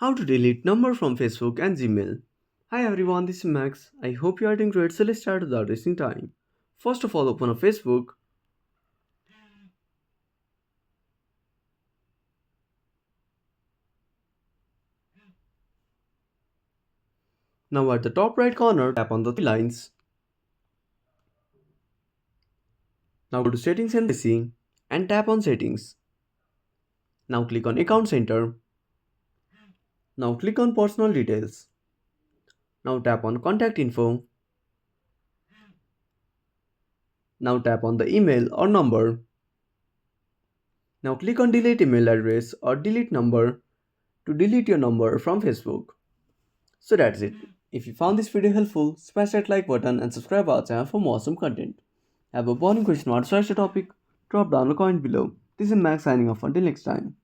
How to delete number from Facebook and Gmail. Hi everyone, this is Max. I hope you are doing great. So let's start without wasting time. First of all, open a Facebook. Now at the top right corner, tap on the three lines. Now go to Settings and Privacy and tap on Settings. Now click on Account Center. Now click on Personal Details. Now tap on Contact Info. Now tap on the email or number. Now click on Delete email address or delete number to delete your number from Facebook. So that's it. If you found this video helpful, smash that like button and subscribe our channel for more awesome content. Have a burning question or such a topic? Drop down a comment below. This is Max signing off until next time.